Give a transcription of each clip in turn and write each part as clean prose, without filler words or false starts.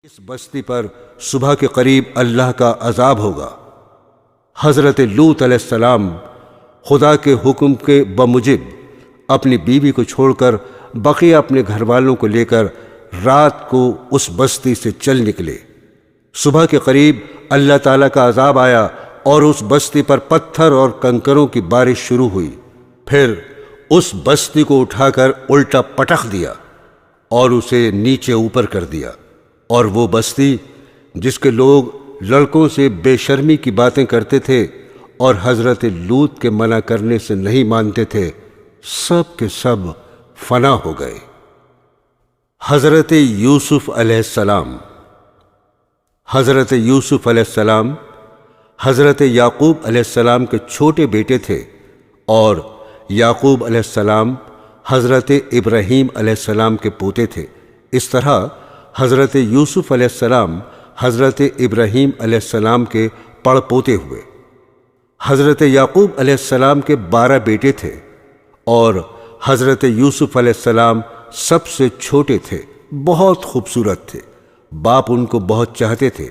اس بستی پر صبح کے قریب اللہ کا عذاب ہوگا۔ حضرت لوط علیہ السلام خدا کے حکم کے بموجب اپنی بیوی کو چھوڑ کر بقیہ اپنے گھر والوں کو لے کر رات کو اس بستی سے چل نکلے۔ صبح کے قریب اللہ تعالیٰ کا عذاب آیا اور اس بستی پر پتھر اور کنکروں کی بارش شروع ہوئی۔ پھر اس بستی کو اٹھا کر الٹا پٹخ دیا اور اسے نیچے اوپر کر دیا، اور وہ بستی جس کے لوگ لڑکوں سے بے شرمی کی باتیں کرتے تھے اور حضرت لوط کے منع کرنے سے نہیں مانتے تھے، سب کے سب فنا ہو گئے۔ حضرت یوسف علیہ السلام حضرت یوسف علیہ السلام حضرت یعقوب علیہ السلام کے چھوٹے بیٹے تھے، اور یعقوب علیہ السلام حضرت ابراہیم علیہ السلام کے پوتے تھے۔ اس طرح حضرت یوسف علیہ السلام حضرت ابراہیم علیہ السلام کے پڑ پوتے ہوئے۔ حضرت یعقوب علیہ السلام کے 12 بیٹے تھے، اور حضرت یوسف علیہ السلام سب سے چھوٹے تھے، بہت خوبصورت تھے، باپ ان کو بہت چاہتے تھے۔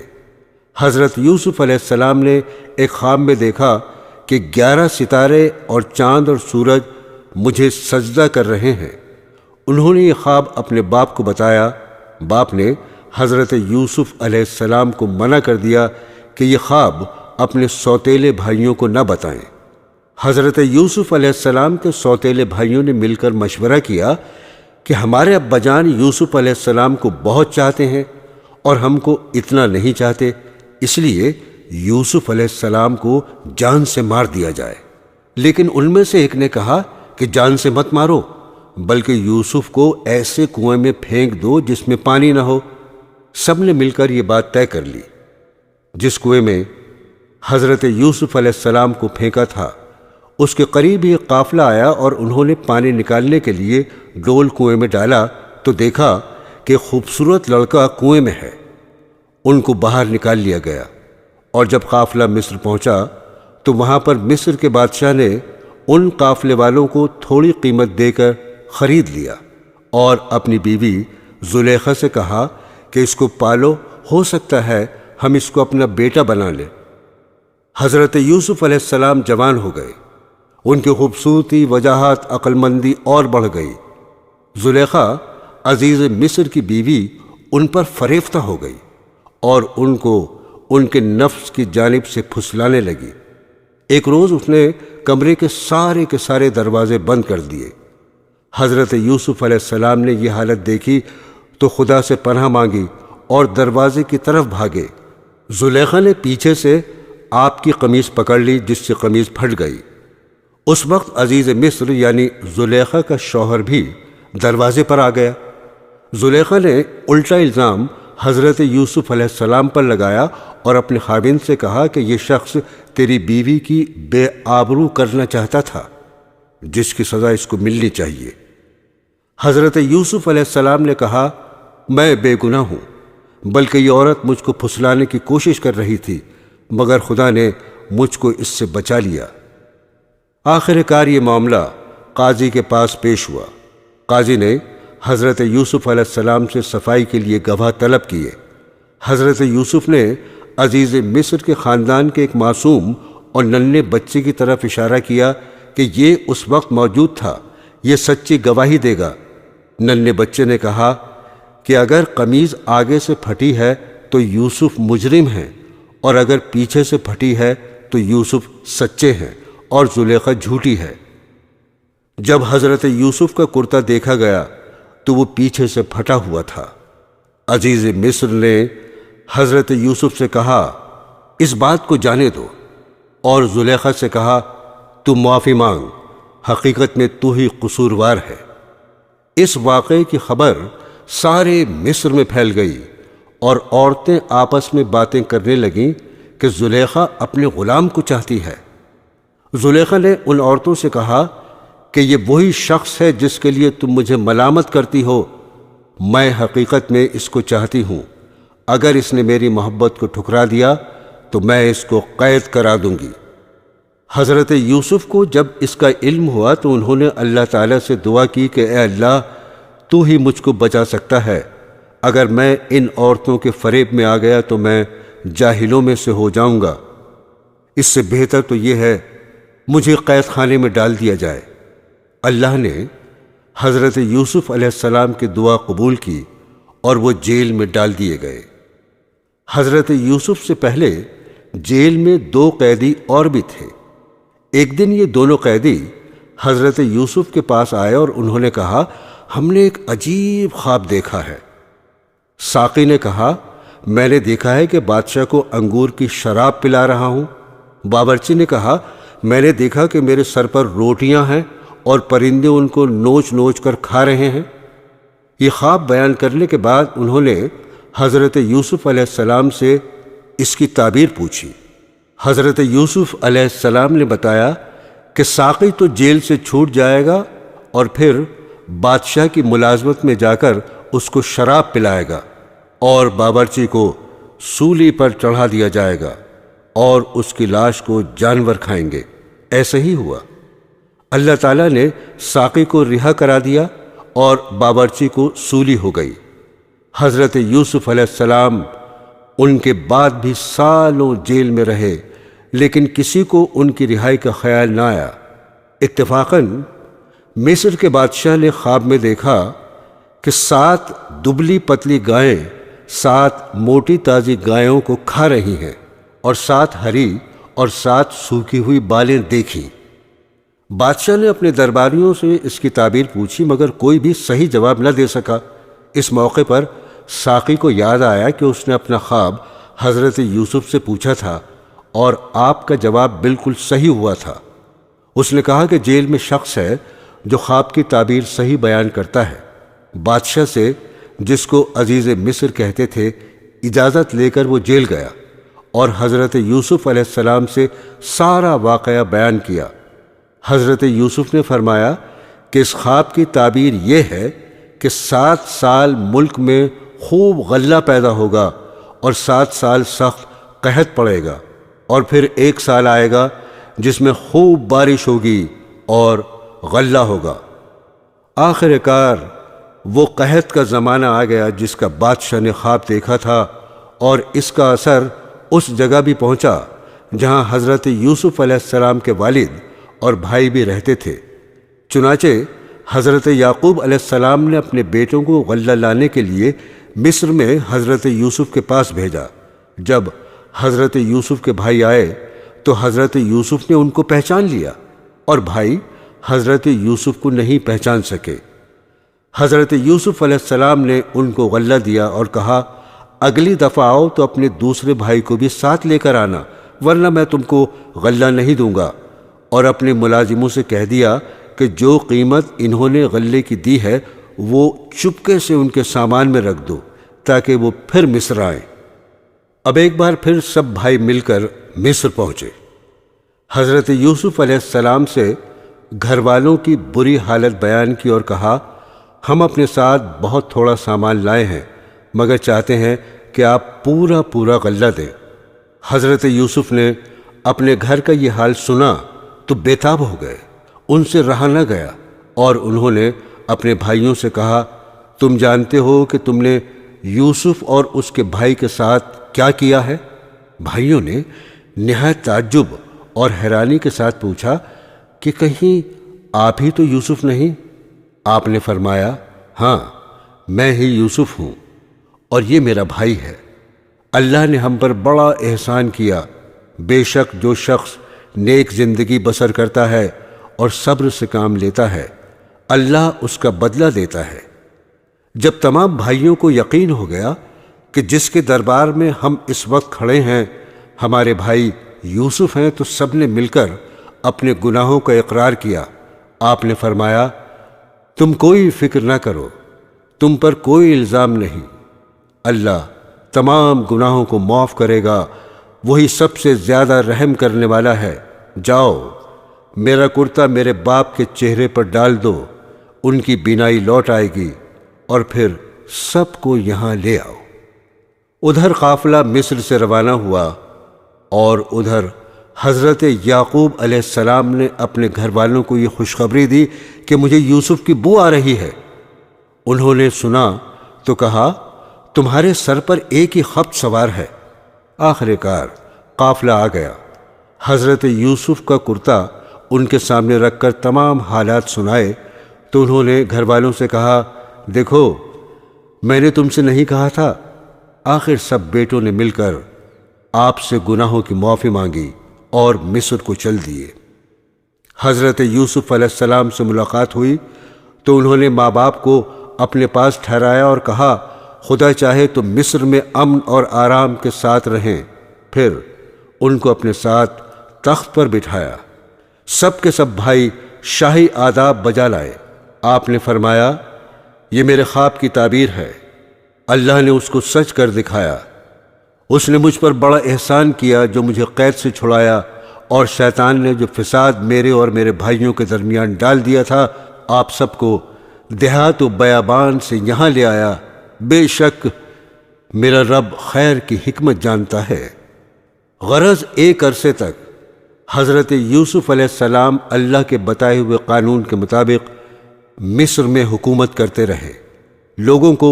حضرت یوسف علیہ السلام نے ایک خواب میں دیکھا کہ 11 ستارے اور چاند اور سورج مجھے سجدہ کر رہے ہیں۔ انہوں نے یہ خواب اپنے باپ کو بتایا۔ باپ نے حضرت یوسف علیہ السلام کو منع کر دیا کہ یہ خواب اپنے سوتیلے بھائیوں کو نہ بتائیں۔ حضرت یوسف علیہ السلام کے سوتیلے بھائیوں نے مل کر مشورہ کیا کہ ہمارے ابا جان یوسف علیہ السلام کو بہت چاہتے ہیں اور ہم کو اتنا نہیں چاہتے، اس لیے یوسف علیہ السلام کو جان سے مار دیا جائے۔ لیکن ان میں سے ایک نے کہا کہ جان سے مت مارو، بلکہ یوسف کو ایسے کنویں میں پھینک دو جس میں پانی نہ ہو۔ سب نے مل کر یہ بات طے کر لی۔ جس کنویں میں حضرت یوسف علیہ السلام کو پھینکا تھا، اس کے قریب ہی قافلہ آیا، اور انہوں نے پانی نکالنے کے لیے ڈول کنویں میں ڈالا تو دیکھا کہ خوبصورت لڑکا کنویں میں ہے۔ ان کو باہر نکال لیا گیا، اور جب قافلہ مصر پہنچا تو وہاں پر مصر کے بادشاہ نے ان قافلے والوں کو تھوڑی قیمت دے کر خرید لیا، اور اپنی بیوی زلیخا سے کہا کہ اس کو پالو، ہو سکتا ہے ہم اس کو اپنا بیٹا بنا لیں۔ حضرت یوسف علیہ السلام جوان ہو گئے، ان کی خوبصورتی، وجاہت، عقل مندی اور بڑھ گئی۔ زلیخا عزیز مصر کی بیوی ان پر فریفتہ ہو گئی اور ان کو ان کے نفس کی جانب سے پھسلانے لگی۔ ایک روز اس نے کمرے کے سارے دروازے بند کر دیے۔ حضرت یوسف علیہ السلام نے یہ حالت دیکھی تو خدا سے پناہ مانگی اور دروازے کی طرف بھاگے۔ زلیخا نے پیچھے سے آپ کی قمیص پکڑ لی، جس سے قمیص پھٹ گئی۔ اس وقت عزیز مصر یعنی زلیخا کا شوہر بھی دروازے پر آ گیا۔ زلیخا نے الٹا الزام حضرت یوسف علیہ السلام پر لگایا اور اپنے خاوند سے کہا کہ یہ شخص تیری بیوی کی بے آبرو کرنا چاہتا تھا، جس کی سزا اس کو ملنی چاہیے۔ حضرت یوسف علیہ السلام نے کہا، میں بے گناہ ہوں، بلکہ یہ عورت مجھ کو پھسلانے کی کوشش کر رہی تھی، مگر خدا نے مجھ کو اس سے بچا لیا۔ آخر کار یہ معاملہ قاضی کے پاس پیش ہوا۔ قاضی نے حضرت یوسف علیہ السلام سے صفائی کے لیے گواہ طلب کیے۔ حضرت یوسف نے عزیز مصر کے خاندان کے ایک معصوم اور ننھے بچے کی طرف اشارہ کیا کہ یہ اس وقت موجود تھا، یہ سچی گواہی دے گا۔ ننھے بچے نے کہا کہ اگر قمیض آگے سے پھٹی ہے تو یوسف مجرم ہیں، اور اگر پیچھے سے پھٹی ہے تو یوسف سچے ہیں اور زلیخا جھوٹی ہے۔ جب حضرت یوسف کا کرتا دیکھا گیا تو وہ پیچھے سے پھٹا ہوا تھا۔ عزیز مصر نے حضرت یوسف سے کہا، اس بات کو جانے دو، اور زلیخا سے کہا، تو معافی مانگ، حقیقت میں تو ہی قصوروار ہے۔ اس واقعے کی خبر سارے مصر میں پھیل گئی، اور عورتیں آپس میں باتیں کرنے لگیں کہ زلیخا اپنے غلام کو چاہتی ہے۔ زلیخا نے ان عورتوں سے کہا کہ یہ وہی شخص ہے جس کے لیے تم مجھے ملامت کرتی ہو، میں حقیقت میں اس کو چاہتی ہوں۔ اگر اس نے میری محبت کو ٹھکرا دیا تو میں اس کو قید کرا دوں گی۔ حضرت یوسف کو جب اس کا علم ہوا تو انہوں نے اللہ تعالیٰ سے دعا کی کہ اے اللہ، تو ہی مجھ کو بچا سکتا ہے، اگر میں ان عورتوں کے فریب میں آ گیا تو میں جاہلوں میں سے ہو جاؤں گا۔ اس سے بہتر تو یہ ہے مجھے قید خانے میں ڈال دیا جائے۔ اللہ نے حضرت یوسف علیہ السلام کی دعا قبول کی اور وہ جیل میں ڈال دیے گئے۔ حضرت یوسف سے پہلے جیل میں 2 قیدی اور بھی تھے۔ ایک دن یہ دونوں قیدی حضرت یوسف کے پاس آئے اور انہوں نے کہا، ہم نے ایک عجیب خواب دیکھا ہے۔ ساقی نے کہا، میں نے دیکھا ہے کہ بادشاہ کو انگور کی شراب پلا رہا ہوں۔ باورچی نے کہا، میں نے دیکھا کہ میرے سر پر روٹیاں ہیں اور پرندے ان کو نوچ نوچ کر کھا رہے ہیں۔ یہ خواب بیان کرنے کے بعد انہوں نے حضرت یوسف علیہ السلام سے اس کی تعبیر پوچھی۔ حضرت یوسف علیہ السلام نے بتایا کہ ساقی تو جیل سے چھوٹ جائے گا اور پھر بادشاہ کی ملازمت میں جا کر اس کو شراب پلائے گا اور باورچی کو سولی پر چڑھا دیا جائے گا اور اس کی لاش کو جانور کھائیں گے۔ ایسا ہی ہوا۔ اللہ تعالیٰ نے ساقی کو رہا کرا دیا اور باورچی کو سولی ہو گئی۔ حضرت یوسف علیہ السلام ان کے بعد بھی سالوں جیل میں رہے، لیکن کسی کو ان کی رہائی کا خیال نہ آیا۔ اتفاقاً مصر کے بادشاہ نے خواب میں دیکھا کہ 7 دبلی پتلی گائیں 7 موٹی تازی گایوں کو کھا رہی ہیں اور 7 ہری اور 7 سوکھی ہوئی بالیں دیکھیں۔ بادشاہ نے اپنے درباریوں سے اس کی تعبیر پوچھی مگر کوئی بھی صحیح جواب نہ دے سکا۔ اس موقع پر ساقی کو یاد آیا کہ اس نے اپنا خواب حضرت یوسف سے پوچھا تھا اور آپ کا جواب بالکل صحیح ہوا تھا۔ اس نے کہا کہ جیل میں شخص ہے جو خواب کی تعبیر صحیح بیان کرتا ہے۔ بادشاہ سے، جس کو عزیز مصر کہتے تھے، اجازت لے کر وہ جیل گیا اور حضرت یوسف علیہ السلام سے سارا واقعہ بیان کیا۔ حضرت یوسف نے فرمایا کہ اس خواب کی تعبیر یہ ہے کہ 7 سال ملک میں خوب غلہ پیدا ہوگا اور 7 سال سخت قحط پڑے گا اور پھر 1 سال آئے گا جس میں خوب بارش ہوگی اور غلہ ہوگا۔ آخر کار وہ قحط کا زمانہ آ گیا جس کا بادشاہ نے خواب دیکھا تھا اور اس کا اثر اس جگہ بھی پہنچا جہاں حضرت یوسف علیہ السلام کے والد اور بھائی بھی رہتے تھے۔ چنانچہ حضرت یعقوب علیہ السلام نے اپنے بیٹوں کو غلہ لانے کے لیے مصر میں حضرت یوسف کے پاس بھیجا۔ جب حضرت یوسف کے بھائی آئے تو حضرت یوسف نے ان کو پہچان لیا اور بھائی حضرت یوسف کو نہیں پہچان سکے۔ حضرت یوسف علیہ السلام نے ان کو غلہ دیا اور کہا، اگلی دفعہ آؤ تو اپنے دوسرے بھائی کو بھی ساتھ لے کر آنا، ورنہ میں تم کو غلہ نہیں دوں گا۔ اور اپنے ملازموں سے کہہ دیا کہ جو قیمت انہوں نے غلے کی دی ہے وہ چپکے سے ان کے سامان میں رکھ دو تاکہ وہ پھر مصر آئیں۔ اب ایک بار پھر سب بھائی مل کر مصر پہنچے۔ حضرت یوسف علیہ السلام سے گھر والوں کی بری حالت بیان کی اور کہا، ہم اپنے ساتھ بہت تھوڑا سامان لائے ہیں مگر چاہتے ہیں کہ آپ پورا غلہ دیں۔ حضرت یوسف نے اپنے گھر کا یہ حال سنا تو بے تاب ہو گئے، ان سے رہا نہ گیا اور انہوں نے اپنے بھائیوں سے کہا، تم جانتے ہو کہ تم نے یوسف اور اس کے بھائی کے ساتھ کیا کیا ہے؟ بھائیوں نے نہایت تعجب اور حیرانی کے ساتھ پوچھا کہ کہیں آپ ہی تو یوسف نہیں؟ آپ نے فرمایا، ہاں میں ہی یوسف ہوں اور یہ میرا بھائی ہے۔ اللہ نے ہم پر بڑا احسان کیا۔ بے شک جو شخص نیک زندگی بسر کرتا ہے اور صبر سے کام لیتا ہے، اللہ اس کا بدلہ دیتا ہے۔ جب تمام بھائیوں کو یقین ہو گیا کہ جس کے دربار میں ہم اس وقت کھڑے ہیں ہمارے بھائی یوسف ہیں، تو سب نے مل کر اپنے گناہوں کا اقرار کیا۔ آپ نے فرمایا، تم کوئی فکر نہ کرو، تم پر کوئی الزام نہیں، اللہ تمام گناہوں کو معاف کرے گا، وہی سب سے زیادہ رحم کرنے والا ہے۔ جاؤ، میرا کرتا میرے باپ کے چہرے پر ڈال دو، ان کی بینائی لوٹ آئے گی، اور پھر سب کو یہاں لے آؤ۔ ادھر قافلہ مصر سے روانہ ہوا اور ادھر حضرت یعقوب علیہ السلام نے اپنے گھر والوں کو یہ خوشخبری دی کہ مجھے یوسف کی بو آ رہی ہے۔ انہوں نے سنا تو کہا، تمہارے سر پر ایک ہی خبط سوار ہے۔ آخر کار قافلہ آ گیا۔ حضرت یوسف کا کرتا ان کے سامنے رکھ کر تمام حالات سنائے تو انہوں نے گھر والوں سے کہا، دیکھو میں نے تم سے نہیں کہا تھا؟ آخر سب بیٹوں نے مل کر آپ سے گناہوں کی معافی مانگی اور مصر کو چل دیے۔ حضرت یوسف علیہ السلام سے ملاقات ہوئی تو انہوں نے ماں باپ کو اپنے پاس ٹھہرایا اور کہا، خدا چاہے تو مصر میں امن اور آرام کے ساتھ رہیں۔ پھر ان کو اپنے ساتھ تخت پر بٹھایا۔ سب کے سب بھائی شاہی آداب بجا لائے۔ آپ نے فرمایا، یہ میرے خواب کی تعبیر ہے، اللہ نے اس کو سچ کر دکھایا۔ اس نے مجھ پر بڑا احسان کیا جو مجھے قید سے چھڑایا، اور شیطان نے جو فساد میرے اور میرے بھائیوں کے درمیان ڈال دیا تھا، آپ سب کو دیہات و بیابان سے یہاں لے آیا۔ بے شک میرا رب خیر کی حکمت جانتا ہے۔ غرض ایک عرصے تک حضرت یوسف علیہ السلام اللہ کے بتائے ہوئے قانون کے مطابق مصر میں حکومت کرتے رہے، لوگوں کو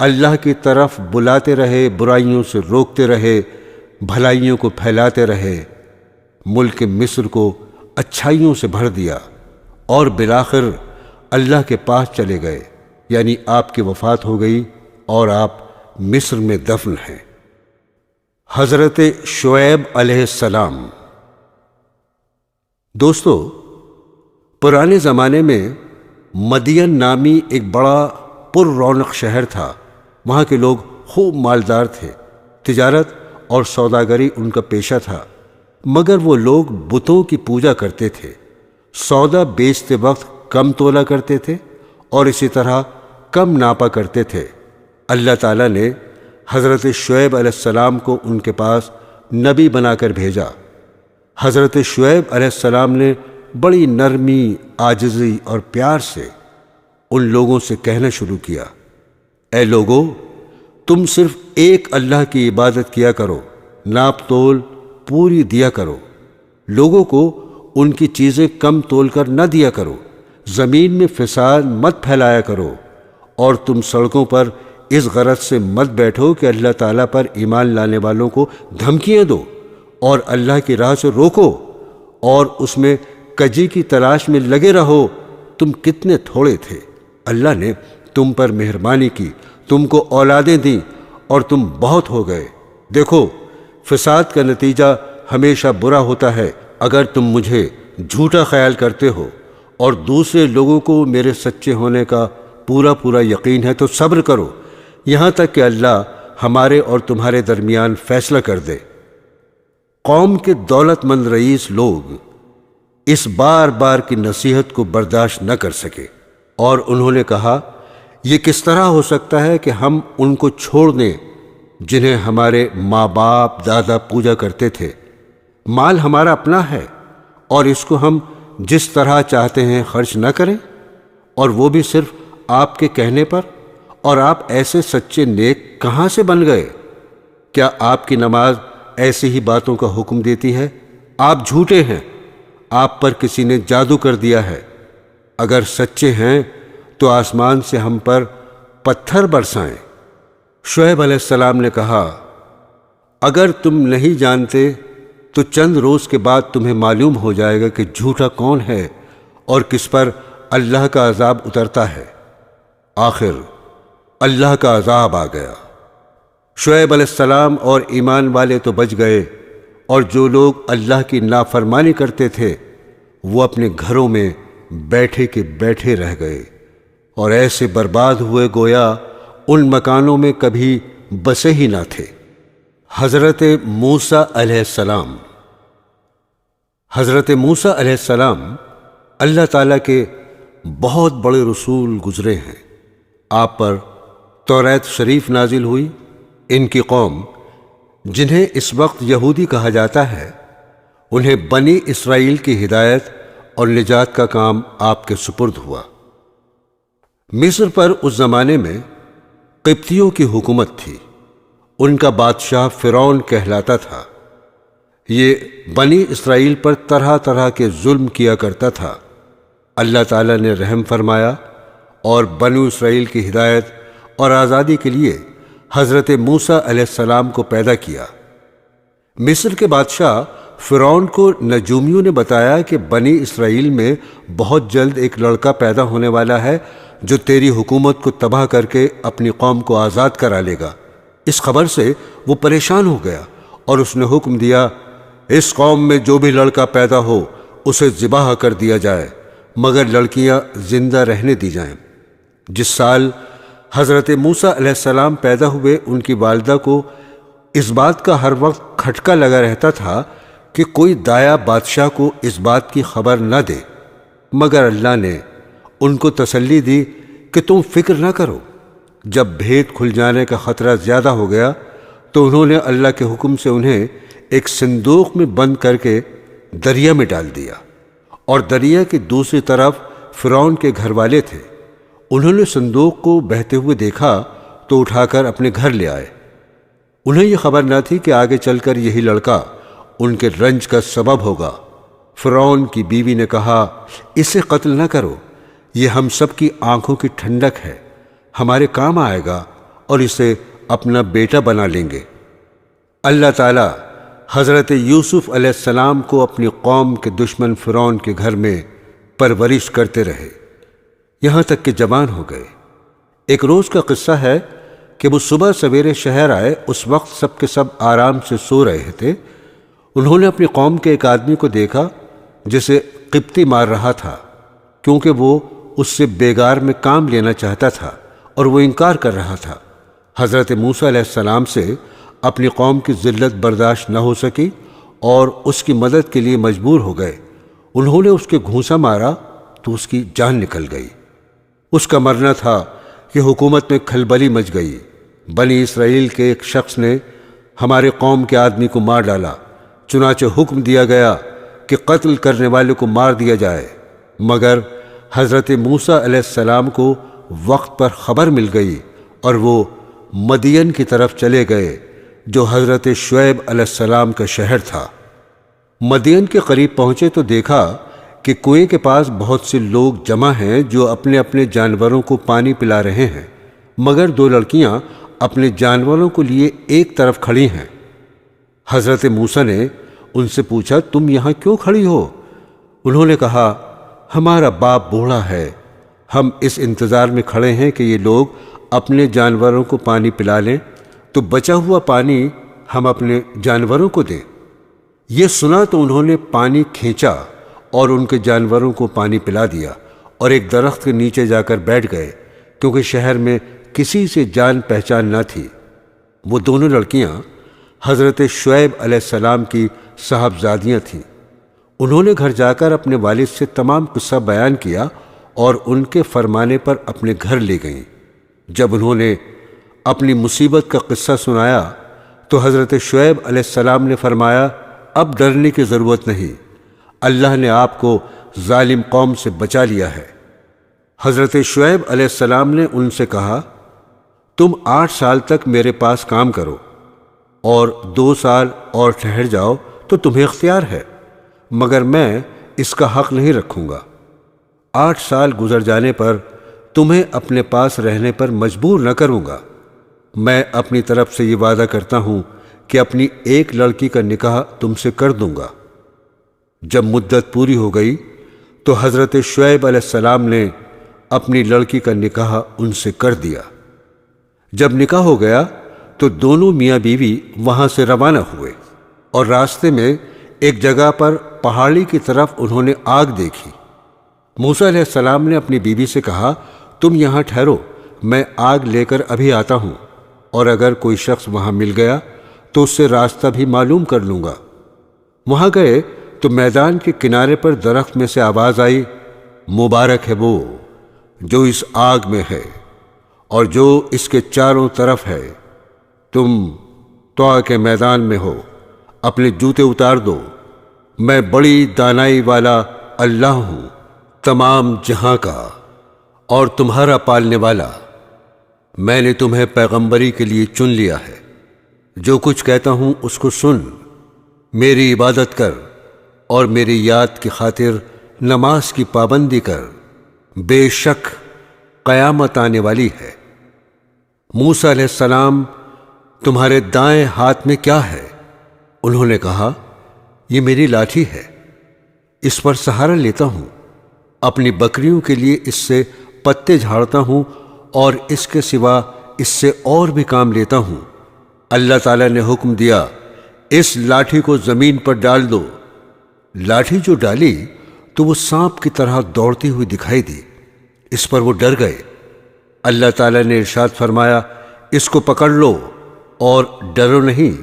اللہ کی طرف بلاتے رہے، برائیوں سے روکتے رہے، بھلائیوں کو پھیلاتے رہے، ملک مصر کو اچھائیوں سے بھر دیا، اور بالآخر اللہ کے پاس چلے گئے، یعنی آپ کی وفات ہو گئی اور آپ مصر میں دفن ہیں۔ حضرت شعیب علیہ السلام۔ دوستو، پرانے زمانے میں مدین نامی ایک بڑا پر رونق شہر تھا۔ وہاں کے لوگ خوب مالدار تھے، تجارت اور سوداگری ان کا پیشہ تھا، مگر وہ لوگ بتوں کی پوجا کرتے تھے، سودا بیچتے وقت کم تولا کرتے تھے اور اسی طرح کم ناپا کرتے تھے۔ اللہ تعالیٰ نے حضرت شعیب علیہ السلام کو ان کے پاس نبی بنا کر بھیجا۔ حضرت شعیب علیہ السلام نے بڑی نرمی، عاجزی اور پیار سے ان لوگوں سے کہنا شروع کیا، اے لوگو، تم صرف ایک اللہ کی عبادت کیا کرو، ناپ تول پوری دیا کرو، لوگوں کو ان کی چیزیں کم تول کر نہ دیا کرو، زمین میں فساد مت پھیلایا کرو، اور تم سڑکوں پر اس غرض سے مت بیٹھو کہ اللہ تعالیٰ پر ایمان لانے والوں کو دھمکیاں دو اور اللہ کی راہ سے روکو، اور اس میں کجی کی تلاش میں لگے رہو۔ تم کتنے تھوڑے تھے، اللہ نے تم پر مہربانی کی، تم کو اولادیں دیں اور تم بہت ہو گئے۔ دیکھو، فساد کا نتیجہ ہمیشہ برا ہوتا ہے۔ اگر تم مجھے جھوٹا خیال کرتے ہو اور دوسرے لوگوں کو میرے سچے ہونے کا پورا یقین ہے تو صبر کرو، یہاں تک کہ اللہ ہمارے اور تمہارے درمیان فیصلہ کر دے۔ قوم کے دولت مند رئیس لوگ اس بار بار کی نصیحت کو برداشت نہ کر سکے، اور انہوں نے کہا، یہ کس طرح ہو سکتا ہے کہ ہم ان کو چھوڑ دیں جنہیں ہمارے ماں باپ دادا پوجا کرتے تھے؟ مال ہمارا اپنا ہے اور اس کو ہم جس طرح چاہتے ہیں خرچ نہ کریں، اور وہ بھی صرف آپ کے کہنے پر؟ اور آپ ایسے سچے نیک کہاں سے بن گئے؟ کیا آپ کی نماز ایسی ہی باتوں کا حکم دیتی ہے؟ آپ جھوٹے ہیں، آپ پر کسی نے جادو کر دیا ہے۔ اگر سچے ہیں تو آسمان سے ہم پر پتھر برسائیں۔ شعیب علیہ السلام نے کہا، اگر تم نہیں جانتے تو چند روز کے بعد تمہیں معلوم ہو جائے گا کہ جھوٹا کون ہے اور کس پر اللہ کا عذاب اترتا ہے۔ آخر اللہ کا عذاب آ گیا۔ شعیب علیہ السلام اور ایمان والے تو بچ گئے، اور جو لوگ اللہ کی نافرمانی کرتے تھے وہ اپنے گھروں میں بیٹھے کے بیٹھے رہ گئے، اور ایسے برباد ہوئے گویا ان مکانوں میں کبھی بسے ہی نہ تھے۔ حضرت موسیٰ علیہ السلام۔ حضرت موسیٰ علیہ السلام اللہ تعالیٰ کے بہت بڑے رسول گزرے ہیں۔ آپ پر توریت شریف نازل ہوئی۔ ان کی قوم، جنہیں اس وقت یہودی کہا جاتا ہے، انہیں بنی اسرائیل کی ہدایت اور نجات کا کام آپ کے سپرد ہوا۔ مصر پر اس زمانے میں قبطیوں کی حکومت تھی۔ ان کا بادشاہ فرعون کہلاتا تھا۔ یہ بنی اسرائیل پر طرح طرح کے ظلم کیا کرتا تھا۔ اللہ تعالیٰ نے رحم فرمایا اور بنو اسرائیل کی ہدایت اور آزادی کے لیے حضرت موسیٰ علیہ السلام کو پیدا کیا۔ مصر کے بادشاہ فرعون کو نجومیوں نے بتایا کہ بنی اسرائیل میں بہت جلد ایک لڑکا پیدا ہونے والا ہے جو تیری حکومت کو تباہ کر کے اپنی قوم کو آزاد کرا لے گا۔ اس خبر سے وہ پریشان ہو گیا اور اس نے حکم دیا، اس قوم میں جو بھی لڑکا پیدا ہو اسے ذبح کر دیا جائے، مگر لڑکیاں زندہ رہنے دی جائیں۔ جس سال حضرت موسیٰ علیہ السلام پیدا ہوئے، ان کی والدہ کو اس بات کا ہر وقت کھٹکا لگا رہتا تھا کہ کوئی دایا بادشاہ کو اس بات کی خبر نہ دے، مگر اللہ نے ان کو تسلی دی کہ تم فکر نہ کرو۔ جب بھید کھل جانے کا خطرہ زیادہ ہو گیا تو انہوں نے اللہ کے حکم سے انہیں ایک صندوق میں بند کر کے دریا میں ڈال دیا، اور دریا کی دوسری طرف فرعون کے گھر والے تھے۔ انہوں نے صندوق کو بہتے ہوئے دیکھا تو اٹھا کر اپنے گھر لے آئے۔ انہیں یہ خبر نہ تھی کہ آگے چل کر یہی لڑکا ان کے رنج کا سبب ہوگا۔ فرعون کی بیوی نے کہا، اسے قتل نہ کرو، یہ ہم سب کی آنکھوں کی ٹھنڈک ہے، ہمارے کام آئے گا اور اسے اپنا بیٹا بنا لیں گے۔ اللہ تعالیٰ حضرت یوسف علیہ السلام کو اپنی قوم کے دشمن فرعون کے گھر میں پرورش کرتے رہے، یہاں تک کہ جوان ہو گئے۔ ایک روز کا قصہ ہے کہ وہ صبح سویرے شہر آئے، اس وقت سب کے سب آرام سے سو رہے تھے۔ انہوں نے اپنی قوم کے ایک آدمی کو دیکھا جسے قبطی مار رہا تھا، کیونکہ وہ اس سے بیگار میں کام لینا چاہتا تھا اور وہ انکار کر رہا تھا۔ حضرت موسیٰ علیہ السلام سے اپنی قوم کی ذلت برداشت نہ ہو سکی اور اس کی مدد کے لیے مجبور ہو گئے۔ انہوں نے اس کے گھونسا مارا تو اس کی جان نکل گئی۔ اس کا مرنا تھا کہ حکومت میں کھلبلی مچ گئی۔ بنی اسرائیل کے ایک شخص نے ہمارے قوم کے آدمی کو مار ڈالا، چنانچہ حکم دیا گیا کہ قتل کرنے والے کو مار دیا جائے، مگر حضرت موسیٰ علیہ السلام کو وقت پر خبر مل گئی اور وہ مدین کی طرف چلے گئے جو حضرت شعیب علیہ السلام کا شہر تھا۔ مدین کے قریب پہنچے تو دیکھا کہ کنویں کے پاس بہت سے لوگ جمع ہیں جو اپنے اپنے جانوروں کو پانی پلا رہے ہیں، مگر دو لڑکیاں اپنے جانوروں کو لیے ایک طرف کھڑی ہیں۔ حضرت موسیٰ نے ان سے پوچھا، تم یہاں کیوں کھڑی ہو؟ انہوں نے کہا، ہمارا باپ بوڑھا ہے، ہم اس انتظار میں کھڑے ہیں کہ یہ لوگ اپنے جانوروں کو پانی پلا لیں تو بچا ہوا پانی ہم اپنے جانوروں کو دیں۔ یہ سنا تو انہوں نے پانی کھینچا اور ان کے جانوروں کو پانی پلا دیا اور ایک درخت کے نیچے جا کر بیٹھ گئے، کیونکہ شہر میں کسی سے جان پہچان نہ تھی۔ وہ دونوں لڑکیاں حضرت شعیب علیہ السلام کی صاحبزادیاں تھیں۔ انہوں نے گھر جا کر اپنے والد سے تمام قصہ بیان کیا اور ان کے فرمانے پر اپنے گھر لے گئیں۔ جب انہوں نے اپنی مصیبت کا قصہ سنایا تو حضرت شعیب علیہ السلام نے فرمایا، اب ڈرنے کی ضرورت نہیں، اللہ نے آپ کو ظالم قوم سے بچا لیا ہے۔ حضرت شعیب علیہ السلام نے ان سے کہا، تم 8 سال تک میرے پاس کام کرو اور 2 سال اور ٹھہر جاؤ تو تمہیں اختیار ہے، مگر میں اس کا حق نہیں رکھوں گا۔ 8 سال گزر جانے پر تمہیں اپنے پاس رہنے پر مجبور نہ کروں گا۔ میں اپنی طرف سے یہ وعدہ کرتا ہوں کہ اپنی ایک لڑکی کا نکاح تم سے کر دوں گا۔ جب مدت پوری ہو گئی تو حضرت شعیب علیہ السلام نے اپنی لڑکی کا نکاح ان سے کر دیا۔ جب نکاح ہو گیا تو دونوں میاں بیوی وہاں سے روانہ ہوئے اور راستے میں ایک جگہ پر پہاڑی کی طرف انہوں نے آگ دیکھی۔ موسیٰ علیہ السلام نے اپنی بیوی سے کہا، تم یہاں ٹھہرو، میں آگ لے کر ابھی آتا ہوں، اور اگر کوئی شخص وہاں مل گیا تو اس سے راستہ بھی معلوم کر لوں گا۔ وہاں گئے تو میدان کے کنارے پر درخت میں سے آواز آئی، مبارک ہے وہ جو اس آگ میں ہے اور جو اس کے چاروں طرف ہے۔ تم طوع کے میدان میں ہو، اپنے جوتے اتار دو، میں بڑی دانائی والا اللہ ہوں، تمام جہاں کا اور تمہارا پالنے والا۔ میں نے تمہیں پیغمبری کے لیے چن لیا ہے، جو کچھ کہتا ہوں اس کو سن، میری عبادت کر اور میری یاد کی خاطر نماز کی پابندی کر، بے شک قیامت آنے والی ہے۔ موسیٰ علیہ السلام تمہارے دائیں ہاتھ میں کیا ہے؟ انہوں نے کہا، یہ میری لاٹھی ہے، اس پر سہارا لیتا ہوں، اپنی بکریوں کے لیے اس سے پتے جھاڑتا ہوں اور اس کے سوا اس سے اور بھی کام لیتا ہوں۔ اللہ تعالیٰ نے حکم دیا، اس لاٹھی کو زمین پر ڈال دو۔ لاٹھی جو ڈالی تو وہ سانپ کی طرح دوڑتی ہوئی دکھائی دی۔ اس پر وہ ڈر گئے۔ اللہ تعالیٰ نے ارشاد فرمایا، اس کو پکڑ لو اور ڈرو نہیں،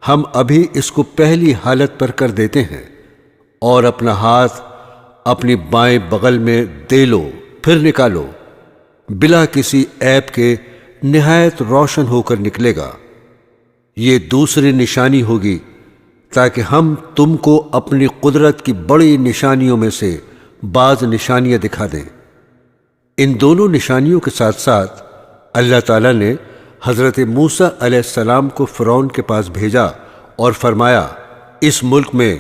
ہم ابھی اس کو پہلی حالت پر کر دیتے ہیں، اور اپنا ہاتھ اپنی بائیں بغل میں دے لو، پھر نکالو، بلا کسی عیب کے نہایت روشن ہو کر نکلے گا۔ یہ دوسری نشانی ہوگی تاکہ ہم تم کو اپنی قدرت کی بڑی نشانیوں میں سے بعض نشانیاں دکھا دیں۔ ان دونوں نشانیوں کے ساتھ ساتھ اللہ تعالیٰ نے حضرت موسیٰ علیہ السلام کو فرعون کے پاس بھیجا اور فرمایا، اس ملک میں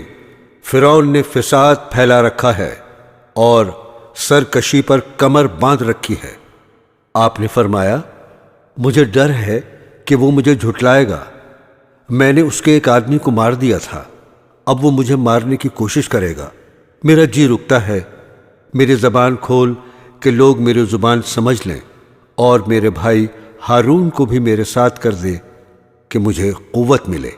فرعون نے فساد پھیلا رکھا ہے اور سرکشی پر کمر باندھ رکھی ہے۔ آپ نے فرمایا، مجھے ڈر ہے کہ وہ مجھے جھٹلائے گا۔ میں نے اس کے ایک آدمی کو مار دیا تھا، اب وہ مجھے مارنے کی کوشش کرے گا۔ میرا جی رکتا ہے، میری زبان کھول کہ لوگ میری زبان سمجھ لیں، اور میرے بھائی ہارون کو بھی میرے ساتھ کر دے کہ مجھے قوت ملے۔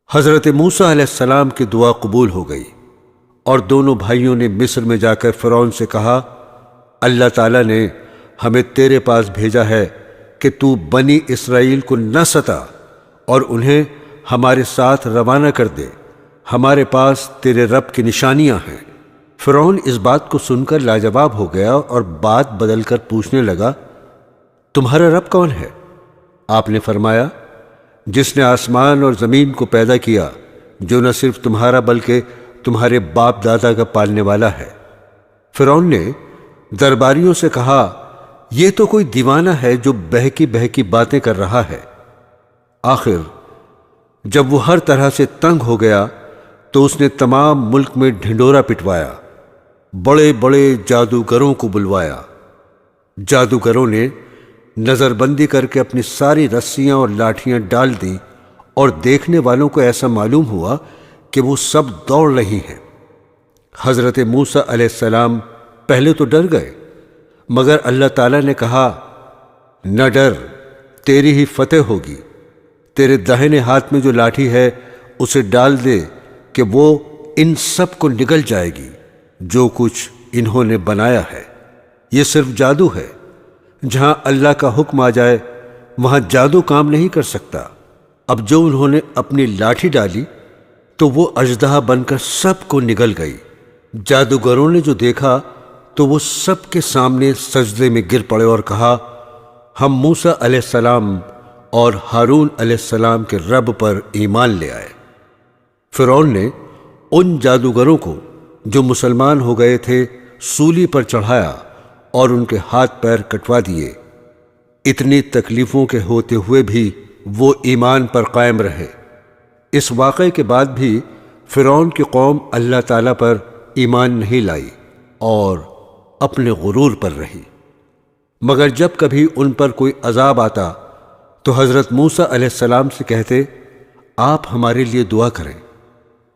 حضرت موسیٰ علیہ السلام کی دعا قبول ہو گئی، اور دونوں بھائیوں نے مصر میں جا کر فرعون سے کہا، اللہ تعالیٰ نے ہمیں تیرے پاس بھیجا ہے کہ تو بنی اسرائیل کو نہ ستا اور انہیں ہمارے ساتھ روانہ کر دے، ہمارے پاس تیرے رب کی نشانیاں ہیں۔ فرعون اس بات کو سن کر لاجواب ہو گیا اور بات بدل کر پوچھنے لگا، تمہارا رب کون ہے؟ آپ نے فرمایا، جس نے آسمان اور زمین کو پیدا کیا، جو نہ صرف تمہارا بلکہ تمہارے باپ دادا کا پالنے والا ہے۔ فرعون نے درباریوں سے کہا، یہ تو کوئی دیوانہ ہے جو بہکی بہکی باتیں کر رہا ہے۔ آخر جب وہ ہر طرح سے تنگ ہو گیا تو اس نے تمام ملک میں ڈھنڈورا پٹوایا، بڑے بڑے جادوگروں کو بلوایا۔ جادوگروں نے نظر بندی کر کے اپنی ساری رسیاں اور لاٹھیاں ڈال دیں، اور دیکھنے والوں کو ایسا معلوم ہوا کہ وہ سب دوڑ رہی ہیں۔ حضرت موسیٰ علیہ السلام پہلے تو ڈر گئے، مگر اللہ تعالیٰ نے کہا، نہ ڈر، تیری ہی فتح ہوگی۔ تیرے داہنے ہاتھ میں جو لاٹھی ہے اسے ڈال دے کہ وہ ان سب کو نگل جائے گی جو کچھ انہوں نے بنایا ہے۔ یہ صرف جادو ہے، جہاں اللہ کا حکم آ جائے وہاں جادو کام نہیں کر سکتا۔ اب جو انہوں نے اپنی لاٹھی ڈالی تو وہ اژدہا بن کر سب کو نگل گئی۔ جادوگروں نے جو دیکھا تو وہ سب کے سامنے سجدے میں گر پڑے اور کہا، ہم موسیٰ علیہ السلام اور ہارون علیہ السلام کے رب پر ایمان لے آئے۔ فرعون نے ان جادوگروں کو جو مسلمان ہو گئے تھے سولی پر چڑھایا اور ان کے ہاتھ پیر کٹوا دیے۔ اتنی تکلیفوں کے ہوتے ہوئے بھی وہ ایمان پر قائم رہے۔ اس واقعے کے بعد بھی فرعون کی قوم اللہ تعالیٰ پر ایمان نہیں لائی اور اپنے غرور پر رہی۔ مگر جب کبھی ان پر کوئی عذاب آتا تو حضرت موسیٰ علیہ السلام سے کہتے، آپ ہمارے لیے دعا کریں،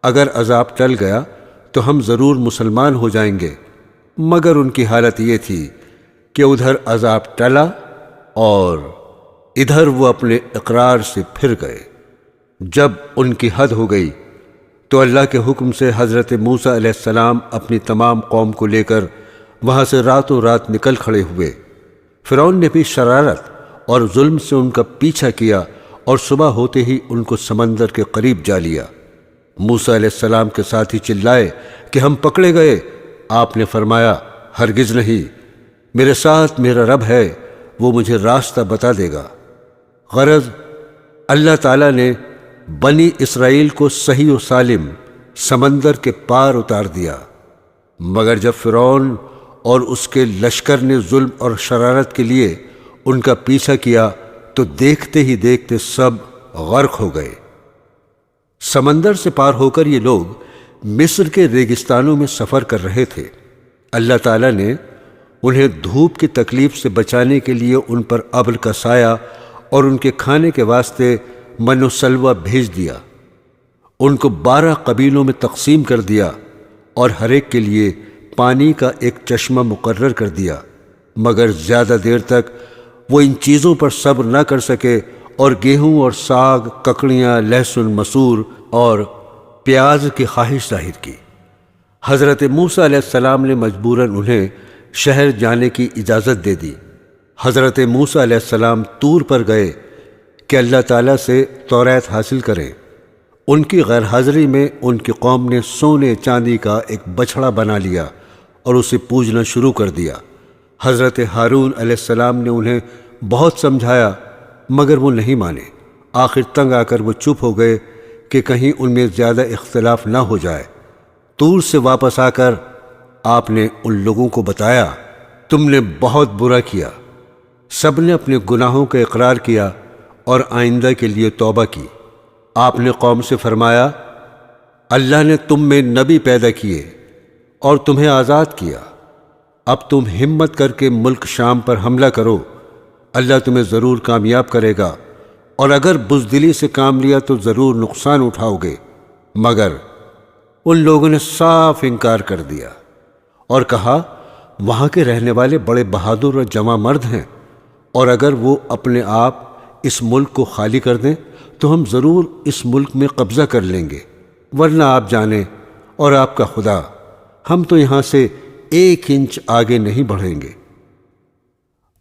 اگر عذاب ٹل گیا تو ہم ضرور مسلمان ہو جائیں گے۔ مگر ان کی حالت یہ تھی کہ ادھر عذاب ٹلا اور ادھر وہ اپنے اقرار سے پھر گئے۔ جب ان کی حد ہو گئی تو اللہ کے حکم سے حضرت موسیٰ علیہ السلام اپنی تمام قوم کو لے کر وہاں سے راتوں رات نکل کھڑے ہوئے۔ فرعون نے بھی شرارت اور ظلم سے ان کا پیچھا کیا اور صبح ہوتے ہی ان کو سمندر کے قریب جا لیا۔ موسیٰ علیہ السلام کے ساتھی چلائے کہ ہم پکڑے گئے۔ آپ نے فرمایا، ہرگز نہیں، میرے ساتھ میرا رب ہے، وہ مجھے راستہ بتا دے گا۔ غرض اللہ تعالیٰ نے بنی اسرائیل کو صحیح و سالم سمندر کے پار اتار دیا۔ مگر جب فرعون اور اس کے لشکر نے ظلم اور شرارت کے لیے ان کا پیچھا کیا تو دیکھتے ہی دیکھتے سب غرق ہو گئے۔ سمندر سے پار ہو کر یہ لوگ مصر کے ریگستانوں میں سفر کر رہے تھے۔ اللہ تعالیٰ نے انہیں دھوپ کی تکلیف سے بچانے کے لیے ان پر ابر کا سایہ اور ان کے کھانے کے واسطے من و سلوہ بھیج دیا۔ ان کو 12 قبیلوں میں تقسیم کر دیا اور ہر ایک کے لیے پانی کا ایک چشمہ مقرر کر دیا، مگر زیادہ دیر تک وہ ان چیزوں پر صبر نہ کر سکے اور گیہوں اور ساگ، ککڑیاں، لہسن، مسور اور پیاز کی خواہش ظاہر کی۔ حضرت موسیٰ علیہ السلام نے مجبوراً انہیں شہر جانے کی اجازت دے دی۔ حضرت موسیٰ علیہ السلام طور پر گئے کہ اللہ تعالیٰ سے توریت حاصل کریں۔ ان کی غیر حاضری میں ان کی قوم نے سونے چاندی کا ایک بچھڑا بنا لیا اور اسے پوجنا شروع کر دیا۔ حضرت ہارون علیہ السلام نے انہیں بہت سمجھایا مگر وہ نہیں مانے۔ آخر تنگ آ کر وہ چپ ہو گئے کہ کہیں ان میں زیادہ اختلاف نہ ہو جائے۔ طور سے واپس آ کر آپ نے ان لوگوں کو بتایا، تم نے بہت برا کیا۔ سب نے اپنے گناہوں کا اقرار کیا اور آئندہ کے لیے توبہ کی۔ آپ نے قوم سے فرمایا، اللہ نے تم میں نبی پیدا کیے اور تمہیں آزاد کیا۔ اب تم ہمت کر کے ملک شام پر حملہ کرو، اللہ تمہیں ضرور کامیاب کرے گا، اور اگر بزدلی سے کام لیا تو ضرور نقصان اٹھاؤ گے۔ مگر ان لوگوں نے صاف انکار کر دیا اور کہا، وہاں کے رہنے والے بڑے بہادر اور جواں مرد ہیں، اور اگر وہ اپنے آپ اس ملک کو خالی کر دیں تو ہم ضرور اس ملک میں قبضہ کر لیں گے، ورنہ آپ جانیں اور آپ کا خدا، ہم تو یہاں سے 1 انچ آگے نہیں بڑھیں گے۔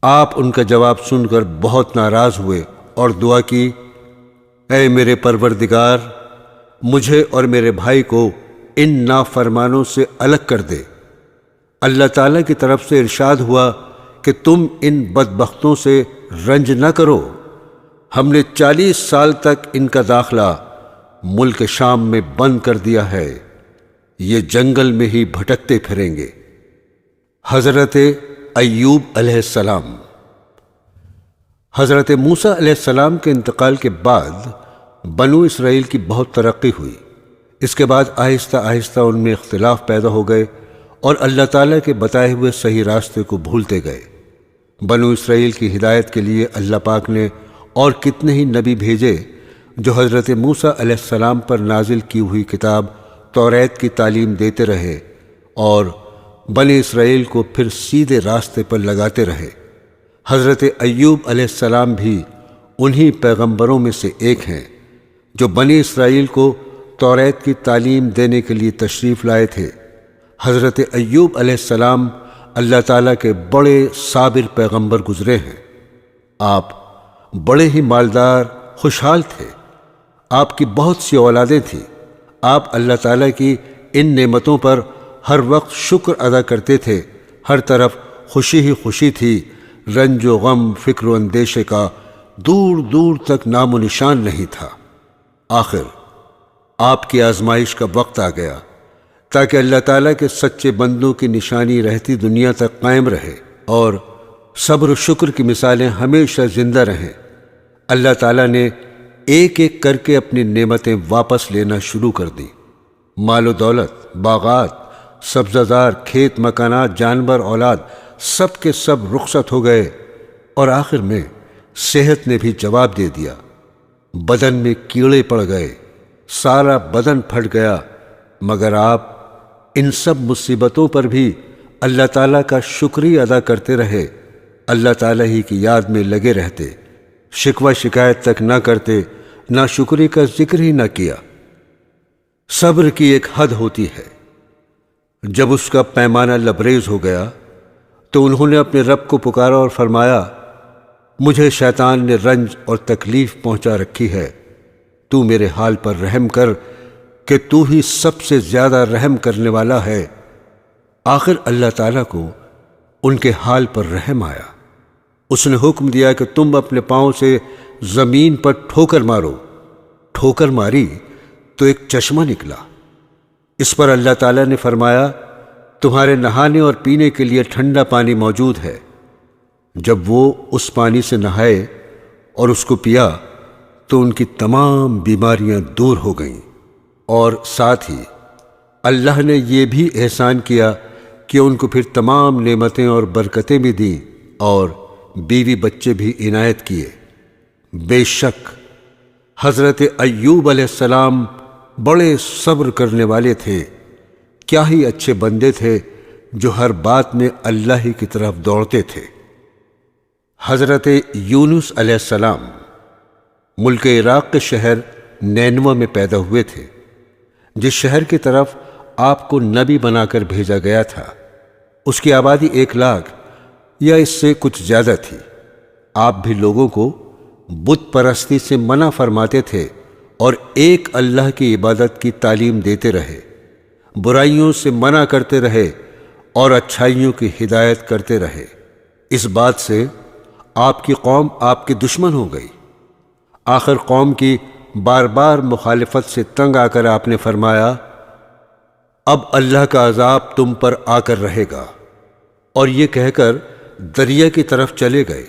آپ ان کا جواب سن کر بہت ناراض ہوئے اور دعا کی، اے میرے پروردگار، مجھے اور میرے بھائی کو ان نافرمانوں سے الگ کر دے۔ اللہ تعالیٰ کی طرف سے ارشاد ہوا کہ تم ان بدبختوں سے رنج نہ کرو، ہم نے 40 سال تک ان کا داخلہ ملک شام میں بند کر دیا ہے، یہ جنگل میں ہی بھٹکتے پھریں گے۔ حضرت ایوب علیہ السلام۔ حضرت موسیٰ علیہ السلام کے انتقال کے بعد بنو اسرائیل کی بہت ترقی ہوئی۔ اس کے بعد آہستہ آہستہ ان میں اختلاف پیدا ہو گئے اور اللہ تعالیٰ کے بتائے ہوئے صحیح راستے کو بھولتے گئے۔ بنو اسرائیل کی ہدایت کے لیے اللہ پاک نے اور کتنے ہی نبی بھیجے جو حضرت موسیٰ علیہ السلام پر نازل کی ہوئی کتاب توریت کی تعلیم دیتے رہے اور بنی اسرائیل کو پھر سیدھے راستے پر لگاتے رہے۔ حضرت ایوب علیہ السلام بھی انہی پیغمبروں میں سے ایک ہیں جو بنی اسرائیل کو توریت کی تعلیم دینے کے لیے تشریف لائے تھے۔ حضرت ایوب علیہ السلام اللہ تعالیٰ کے بڑے صابر پیغمبر گزرے ہیں۔ آپ بڑے ہی مالدار، خوشحال تھے۔ آپ کی بہت سی اولادیں تھیں۔ آپ اللہ تعالیٰ کی ان نعمتوں پر ہر وقت شکر ادا کرتے تھے۔ ہر طرف خوشی ہی خوشی تھی، رنج و غم، فکر و اندیشے کا دور دور تک نام و نشان نہیں تھا۔ آخر آپ کی آزمائش کا وقت آ گیا تاکہ اللہ تعالیٰ کے سچے بندوں کی نشانی رہتی دنیا تک قائم رہے اور صبر و شکر کی مثالیں ہمیشہ زندہ رہیں۔ اللہ تعالیٰ نے ایک ایک کر کے اپنی نعمتیں واپس لینا شروع کر دیں۔ مال و دولت، باغات، سبزہ زار، کھیت مکانات، جانور، اولاد، سب کے سب رخصت ہو گئے، اور آخر میں صحت نے بھی جواب دے دیا۔ بدن میں کیڑے پڑ گئے، سارا بدن پھٹ گیا، مگر آپ ان سب مصیبتوں پر بھی اللہ تعالیٰ کا شکریہ ادا کرتے رہے، اللہ تعالیٰ ہی کی یاد میں لگے رہتے، شکوہ شکایت تک نہ کرتے، نہ شکری کا ذکر ہی نہ کیا۔ صبر کی ایک حد ہوتی ہے، جب اس کا پیمانہ لبریز ہو گیا تو انہوں نے اپنے رب کو پکارا اور فرمایا، مجھے شیطان نے رنج اور تکلیف پہنچا رکھی ہے، تو میرے حال پر رحم کر کہ تو ہی سب سے زیادہ رحم کرنے والا ہے۔ آخر اللہ تعالیٰ کو ان کے حال پر رحم آیا۔ اس نے حکم دیا کہ تم اپنے پاؤں سے زمین پر ٹھوکر مارو۔ ٹھوکر ماری تو ایک چشمہ نکلا۔ اس پر اللہ تعالیٰ نے فرمایا، تمہارے نہانے اور پینے کے لیے ٹھنڈا پانی موجود ہے۔ جب وہ اس پانی سے نہائے اور اس کو پیا تو ان کی تمام بیماریاں دور ہو گئیں، اور ساتھ ہی اللہ نے یہ بھی احسان کیا کہ ان کو پھر تمام نعمتیں اور برکتیں بھی دیں اور بیوی بچے بھی عنایت کیے۔ بے شک حضرت ایوب علیہ السلام بڑے صبر کرنے والے تھے، کیا ہی اچھے بندے تھے جو ہر بات میں اللہ ہی کی طرف دوڑتے تھے۔ حضرت یونس علیہ السلام ملک عراق کے شہر نینوہ میں پیدا ہوئے تھے، جس شہر کی طرف آپ کو نبی بنا کر بھیجا گیا تھا۔ اس کی آبادی 1,00,000 یا اس سے کچھ زیادہ تھی۔ آپ بھی لوگوں کو بت پرستی سے منع فرماتے تھے اور ایک اللہ کی عبادت کی تعلیم دیتے رہے، برائیوں سے منع کرتے رہے اور اچھائیوں کی ہدایت کرتے رہے۔ اس بات سے آپ کی قوم آپ کی دشمن ہو گئی۔ آخر قوم کی بار بار مخالفت سے تنگ آ کر آپ نے فرمایا، اب اللہ کا عذاب تم پر آ کر رہے گا، اور یہ کہہ کر دریا کی طرف چلے گئے۔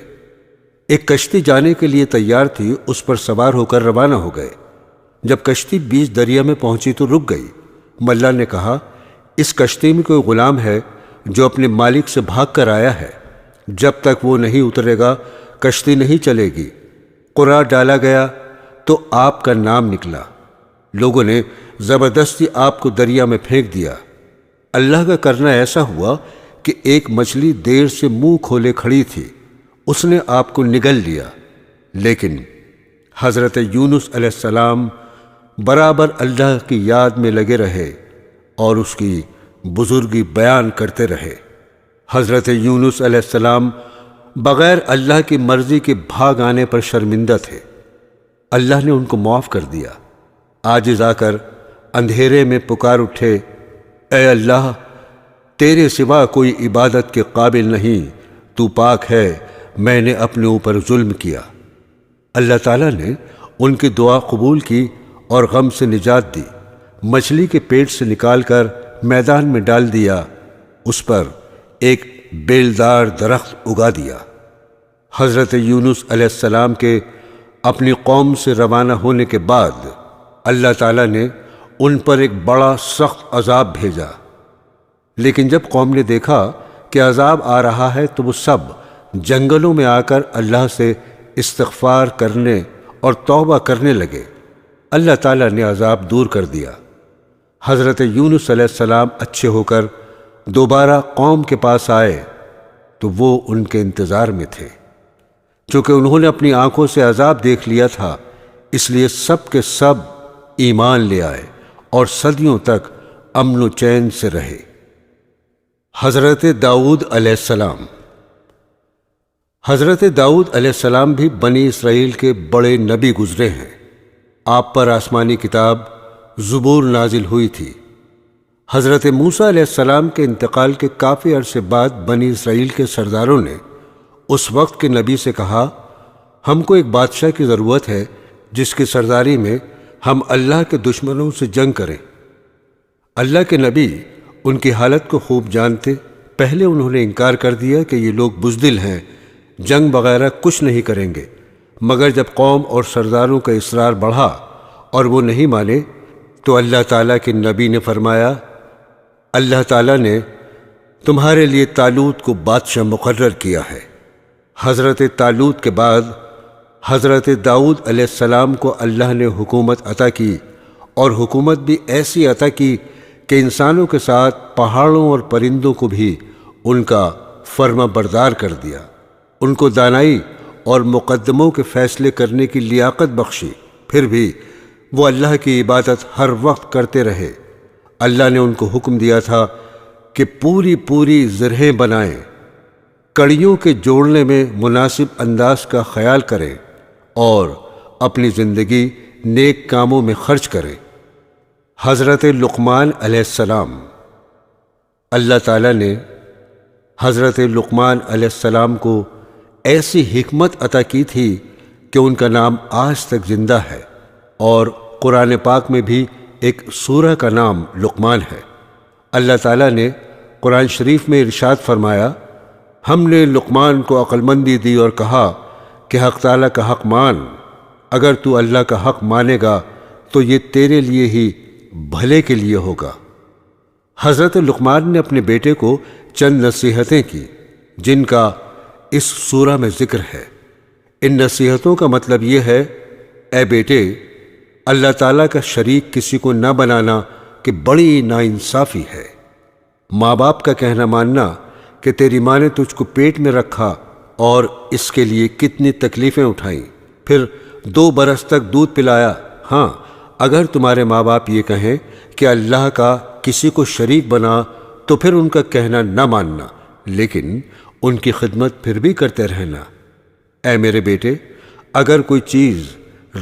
ایک کشتی جانے کے لیے تیار تھی، اس پر سوار ہو کر روانہ ہو گئے۔ جب کشتی بیچ دریا میں پہنچی تو رک گئی۔ ملا نے کہا، اس کشتی میں کوئی غلام ہے جو اپنے مالک سے بھاگ کر آیا ہے، جب تک وہ نہیں اترے گا کشتی نہیں چلے گی۔ قرعہ ڈالا گیا تو آپ کا نام نکلا۔ لوگوں نے زبردستی آپ کو دریا میں پھینک دیا۔ اللہ کا کرنا ایسا ہوا کہ ایک مچھلی دیر سے منہ کھولے کھڑی تھی، اس نے آپ کو نگل لیا، لیکن حضرت یونس علیہ السلام برابر اللہ کی یاد میں لگے رہے اور اس کی بزرگی بیان کرتے رہے۔ حضرت یونس علیہ السلام بغیر اللہ کی مرضی کے بھاگ آنے پر شرمندہ تھے۔ اللہ نے ان کو معاف کر دیا۔ عاجز آ کر اندھیرے میں پکار اٹھے، اے اللہ، تیرے سوا کوئی عبادت کے قابل نہیں، تو پاک ہے، میں نے اپنے اوپر ظلم کیا۔ اللہ تعالیٰ نے ان کی دعا قبول کی اور غم سے نجات دی۔ مچھلی کے پیٹ سے نکال کر میدان میں ڈال دیا، اس پر ایک بیلدار درخت اگا دیا۔ حضرت یونس علیہ السلام کے اپنی قوم سے روانہ ہونے کے بعد اللہ تعالیٰ نے ان پر ایک بڑا سخت عذاب بھیجا، لیکن جب قوم نے دیکھا کہ عذاب آ رہا ہے تو وہ سب جنگلوں میں آ کر اللہ سے استغفار کرنے اور توبہ کرنے لگے۔ اللہ تعالیٰ نے عذاب دور کر دیا۔ حضرت یونس علیہ السلام اچھے ہو کر دوبارہ قوم کے پاس آئے تو وہ ان کے انتظار میں تھے۔ چونکہ انہوں نے اپنی آنکھوں سے عذاب دیکھ لیا تھا، اس لیے سب کے سب ایمان لے آئے اور صدیوں تک امن و چین سے رہے۔ حضرت داؤد علیہ السلام حضرت داؤد علیہ السلام بھی بنی اسرائیل کے بڑے نبی گزرے ہیں۔ آپ پر آسمانی کتاب زبور نازل ہوئی تھی۔ حضرت موسیٰ علیہ السلام کے انتقال کے کافی عرصے بعد بنی اسرائیل کے سرداروں نے اس وقت کے نبی سے کہا، ہم کو ایک بادشاہ کی ضرورت ہے جس کی سرداری میں ہم اللہ کے دشمنوں سے جنگ کریں۔ اللہ کے نبی ان کی حالت کو خوب جانتے، پہلے انہوں نے انکار کر دیا کہ یہ لوگ بزدل ہیں، جنگ وغیرہ کچھ نہیں کریں گے، مگر جب قوم اور سرداروں کا اصرار بڑھا اور وہ نہیں مانے تو اللہ تعالیٰ کے نبی نے فرمایا، اللہ تعالیٰ نے تمہارے لیے طالوت کو بادشاہ مقرر کیا ہے۔ حضرت طالوت کے بعد حضرت داؤد علیہ السلام کو اللہ نے حکومت عطا کی، اور حکومت بھی ایسی عطا کی کہ انسانوں کے ساتھ پہاڑوں اور پرندوں کو بھی ان کا فرما بردار کر دیا۔ ان کو دانائی اور مقدموں کے فیصلے کرنے کی لیاقت بخشی، پھر بھی وہ اللہ کی عبادت ہر وقت کرتے رہے۔ اللہ نے ان کو حکم دیا تھا کہ پوری زرہیں بنائیں، کڑیوں کے جوڑنے میں مناسب انداز کا خیال کریں اور اپنی زندگی نیک کاموں میں خرچ کریں۔ حضرت لقمان علیہ السلام اللہ تعالیٰ نے حضرت لقمان علیہ السلام کو ایسی حکمت عطا کی تھی کہ ان کا نام آج تک زندہ ہے، اور قرآن پاک میں بھی ایک سورہ کا نام لقمان ہے۔ اللہ تعالیٰ نے قرآن شریف میں ارشاد فرمایا، ہم نے لقمان کو عقل مندی دی اور کہا کہ حق تعالیٰ کا حق مان، اگر تو اللہ کا حق مانے گا تو یہ تیرے لیے ہی بھلے کے لیے ہوگا۔ حضرت لقمان نے اپنے بیٹے کو چند نصیحتیں کی جن کا اس سورہ میں ذکر ہے۔ ان نصیحتوں کا مطلب یہ ہے، اے بیٹے، اللہ تعالیٰ کا شریک کسی کو نہ بنانا کہ بڑی ناانصافی ہے۔ ماں باپ کا کہنا ماننا کہ تیری ماں نے تجھ کو پیٹ میں رکھا اور اس کے لیے کتنی تکلیفیں اٹھائیں، پھر 2 برس تک دودھ پلایا۔ ہاں، اگر تمہارے ماں باپ یہ کہیں کہ اللہ کا کسی کو شریک بنا تو پھر ان کا کہنا نہ ماننا، لیکن ان کی خدمت پھر بھی کرتے رہنا۔ اے میرے بیٹے، اگر کوئی چیز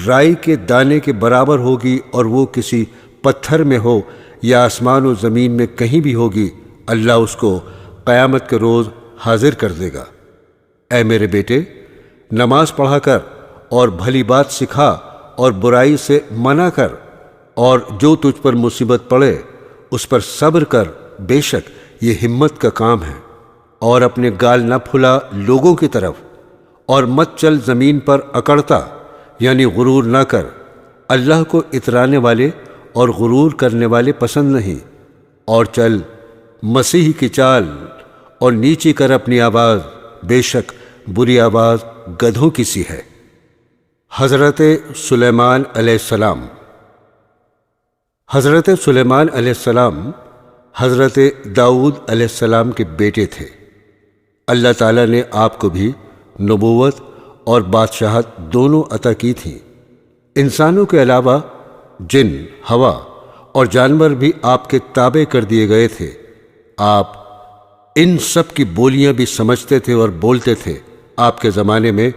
رائی کے دانے کے برابر ہوگی اور وہ کسی پتھر میں ہو یا آسمان و زمین میں کہیں بھی ہوگی، اللہ اس کو قیامت کے روز حاضر کر دے گا۔ اے میرے بیٹے، نماز پڑھا کر اور بھلی بات سکھا اور برائی سے منع کر، اور جو تجھ پر مصیبت پڑے اس پر صبر کر، بے شک یہ ہمت کا کام ہے۔ اور اپنے گال نہ پھلا لوگوں کی طرف، اور مت چل زمین پر اکڑتا، یعنی غرور نہ کر۔ اللہ کو اترانے والے اور غرور کرنے والے پسند نہیں۔ اور چل مسیح کی چال اور نیچی کر اپنی آواز، بے شک بری آواز گدھوں کی سی ہے۔ حضرت سلیمان علیہ السلام۔ حضرت سلیمان علیہ السلام حضرت داؤد علیہ السلام کے بیٹے تھے۔ اللہ تعالیٰ نے آپ کو بھی نبوت اور بادشاہت دونوں عطا کی تھیں۔ انسانوں کے علاوہ جن، ہوا اور جانور بھی آپ کے تابع کر دیے گئے تھے۔ آپ ان سب کی بولیاں بھی سمجھتے تھے اور بولتے تھے۔ آپ کے زمانے میں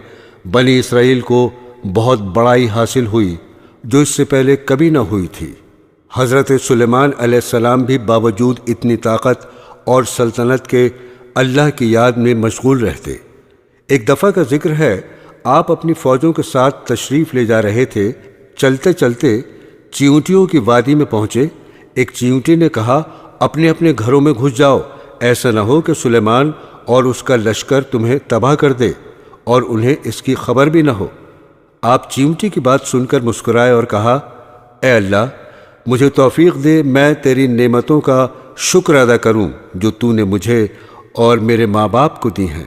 بنی اسرائیل کو بہت بڑائی حاصل ہوئی جو اس سے پہلے کبھی نہ ہوئی تھی۔ حضرت سلیمان علیہ السلام بھی باوجود اتنی طاقت اور سلطنت کے اللہ کی یاد میں مشغول رہتے۔ ایک دفعہ کا ذکر ہے، آپ اپنی فوجوں کے ساتھ تشریف لے جا رہے تھے۔ چلتے چلتے چیونٹیوں کی وادی میں پہنچے۔ ایک چیونٹی نے کہا، اپنے اپنے گھروں میں گھس جاؤ، ایسا نہ ہو کہ سلیمان اور اس کا لشکر تمہیں تباہ کر دے اور انہیں اس کی خبر بھی نہ ہو۔ آپ چیونٹی کی بات سن کر مسکرائے اور کہا، اے اللہ، مجھے توفیق دے، میں تیری نعمتوں کا شکر ادا کروں جو تو نے مجھے اور میرے ماں باپ کو دی ہیں،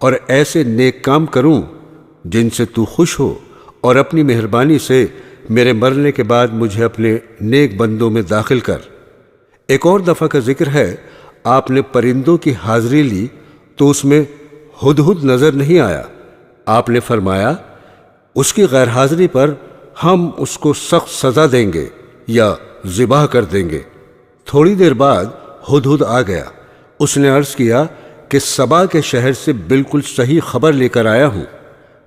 اور ایسے نیک کام کروں جن سے تو خوش ہو، اور اپنی مہربانی سے میرے مرنے کے بعد مجھے اپنے نیک بندوں میں داخل کر۔ ایک اور دفعہ کا ذکر ہے، آپ نے پرندوں کی حاضری لی تو اس میں ہدہد نظر نہیں آیا۔ آپ نے فرمایا، اس کی غیر حاضری پر ہم اس کو سخت سزا دیں گے یا ذبح کر دیں گے۔ تھوڑی دیر بعد ہدہد آ گیا۔ اس نے عرض کیا کہ سبا کے شہر سے بالکل صحیح خبر لے کر آیا ہوں۔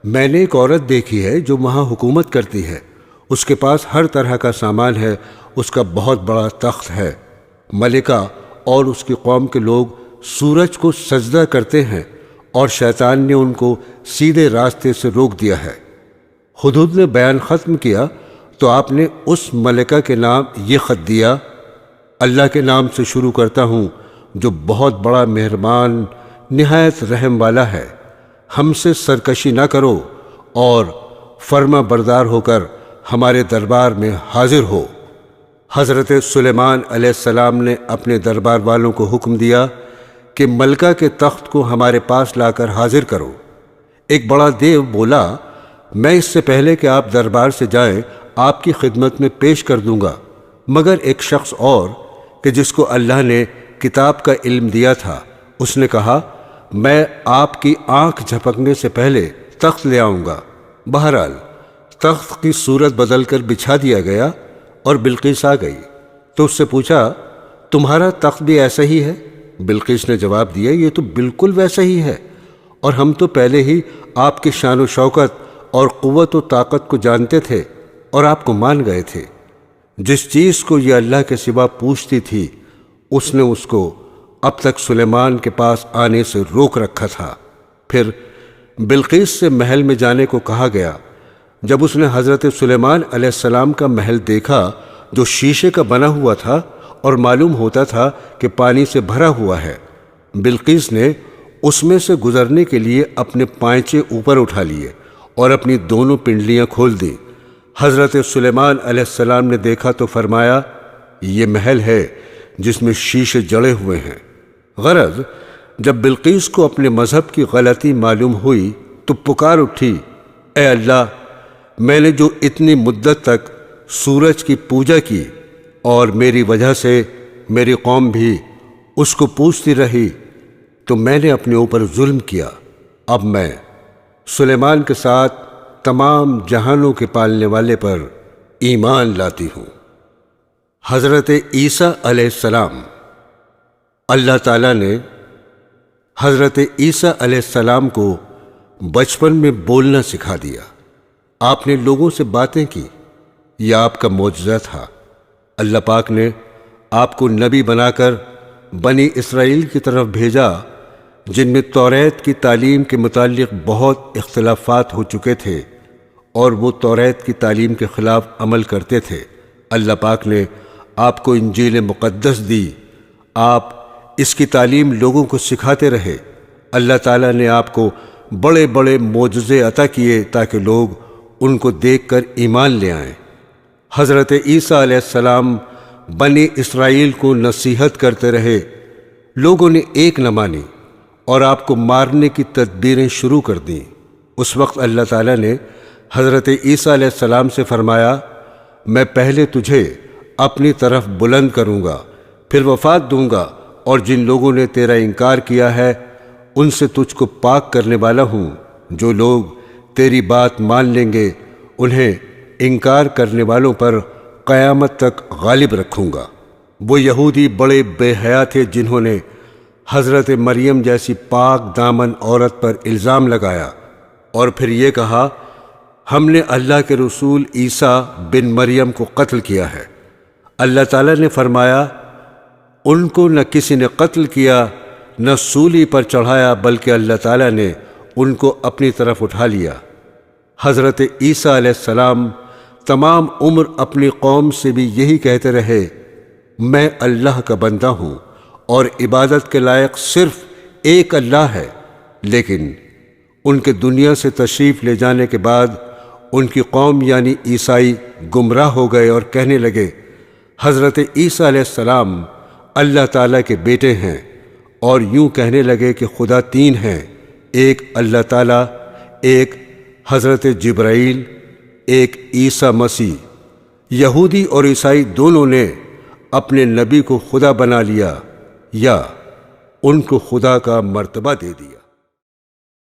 میں نے ایک عورت دیکھی ہے جو وہاں حکومت کرتی ہے۔ اس کے پاس ہر طرح کا سامان ہے، اس کا بہت بڑا تخت ہے۔ ملکہ اور اس کی قوم کے لوگ سورج کو سجدہ کرتے ہیں، اور شیطان نے ان کو سیدھے راستے سے روک دیا ہے۔ ہدہد نے بیان ختم کیا تو آپ نے اس ملکہ کے نام یہ خط دیا، اللہ کے نام سے شروع کرتا ہوں جو بہت بڑا مہربان نہایت رحم والا ہے۔ ہم سے سرکشی نہ کرو اور فرما بردار ہو کر ہمارے دربار میں حاضر ہو۔ حضرت سلیمان علیہ السلام نے اپنے دربار والوں کو حکم دیا کہ ملکہ کے تخت کو ہمارے پاس لا کر حاضر کرو۔ ایک بڑا دیو بولا، میں اس سے پہلے کہ آپ دربار سے جائیں آپ کی خدمت میں پیش کر دوں گا، مگر ایک شخص اور کہ جس کو اللہ نے کتاب کا علم دیا تھا، اس نے کہا، میں آپ کی آنکھ جھپکنے سے پہلے تخت لے آؤں گا۔ بہرحال تخت کی صورت بدل کر بچھا دیا گیا اور بلقیس آ گئی تو اس سے پوچھا، تمہارا تخت بھی ایسا ہی ہے؟ بلقیس نے جواب دیا، یہ تو بالکل ویسا ہی ہے، اور ہم تو پہلے ہی آپ کی شان و شوکت اور قوت و طاقت کو جانتے تھے اور آپ کو مان گئے تھے۔ جس چیز کو یہ اللہ کے سوا پوچھتی تھی اس نے اس کو اب تک سلیمان کے پاس آنے سے روک رکھا تھا۔ پھر بلقیس سے محل میں جانے کو کہا گیا۔ جب اس نے حضرت سلیمان علیہ السلام کا محل دیکھا جو شیشے کا بنا ہوا تھا اور معلوم ہوتا تھا کہ پانی سے بھرا ہوا ہے، بلقیس نے اس میں سے گزرنے کے لیے اپنے پائنچے اوپر اٹھا لیے اور اپنی دونوں پنڈلیاں کھول دیں۔ حضرت سلیمان علیہ السلام نے دیکھا تو فرمایا، یہ محل ہے جس میں شیشے جڑے ہوئے ہیں۔ غرض جب بلقیس کو اپنے مذہب کی غلطی معلوم ہوئی تو پکار اٹھی، اے اللہ، میں نے جو اتنی مدت تک سورج کی پوجا کی اور میری وجہ سے میری قوم بھی اس کو پوجتی رہی، تو میں نے اپنے اوپر ظلم کیا۔ اب میں سلیمان کے ساتھ تمام جہانوں کے پالنے والے پر ایمان لاتی ہوں۔ حضرت عیسیٰ علیہ السلام۔ اللہ تعالیٰ نے حضرت عیسیٰ علیہ السلام کو بچپن میں بولنا سکھا دیا۔ آپ نے لوگوں سے باتیں کی، یہ آپ کا معجزہ تھا۔ اللہ پاک نے آپ کو نبی بنا کر بنی اسرائیل کی طرف بھیجا، جن میں توریت کی تعلیم کے متعلق بہت اختلافات ہو چکے تھے اور وہ توریت کی تعلیم کے خلاف عمل کرتے تھے۔ اللہ پاک نے آپ کو انجیل مقدس دی، آپ اس کی تعلیم لوگوں کو سکھاتے رہے۔ اللہ تعالیٰ نے آپ کو بڑے بڑے معجزے عطا کیے تاکہ لوگ ان کو دیکھ کر ایمان لے آئیں۔ حضرت عیسیٰ علیہ السلام بنی اسرائیل کو نصیحت کرتے رہے، لوگوں نے ایک نہ مانی اور آپ کو مارنے کی تدبیریں شروع کر دیں۔ اس وقت اللہ تعالیٰ نے حضرت عیسیٰ علیہ السلام سے فرمایا، میں پہلے تجھے اپنی طرف بلند کروں گا، پھر وفات دوں گا، اور جن لوگوں نے تیرا انکار کیا ہے ان سے تجھ کو پاک کرنے والا ہوں۔ جو لوگ تیری بات مان لیں گے انہیں انکار کرنے والوں پر قیامت تک غالب رکھوں گا۔ وہ یہودی بڑے بے حیا تھے جنہوں نے حضرت مریم جیسی پاک دامن عورت پر الزام لگایا اور پھر یہ کہا، ہم نے اللہ کے رسول عیسیٰ بن مریم کو قتل کیا ہے۔ اللہ تعالیٰ نے فرمایا، ان کو نہ کسی نے قتل کیا نہ سولی پر چڑھایا، بلکہ اللہ تعالیٰ نے ان کو اپنی طرف اٹھا لیا۔ حضرت عیسیٰ علیہ السلام تمام عمر اپنی قوم سے بھی یہی کہتے رہے، میں اللہ کا بندہ ہوں اور عبادت کے لائق صرف ایک اللہ ہے۔ لیکن ان کے دنیا سے تشریف لے جانے کے بعد ان کی قوم یعنی عیسائی گمراہ ہو گئے اور کہنے لگے، حضرت عیسیٰ علیہ السلام اللہ تعالیٰ کے بیٹے ہیں، اور یوں کہنے لگے کہ خدا تین ہیں، ایک اللہ تعالیٰ، ایک حضرت جبرائیل، ایک عیسیٰ مسیح۔ یہودی اور عیسائی دونوں نے اپنے نبی کو خدا بنا لیا یا ان کو خدا کا مرتبہ دے دیا۔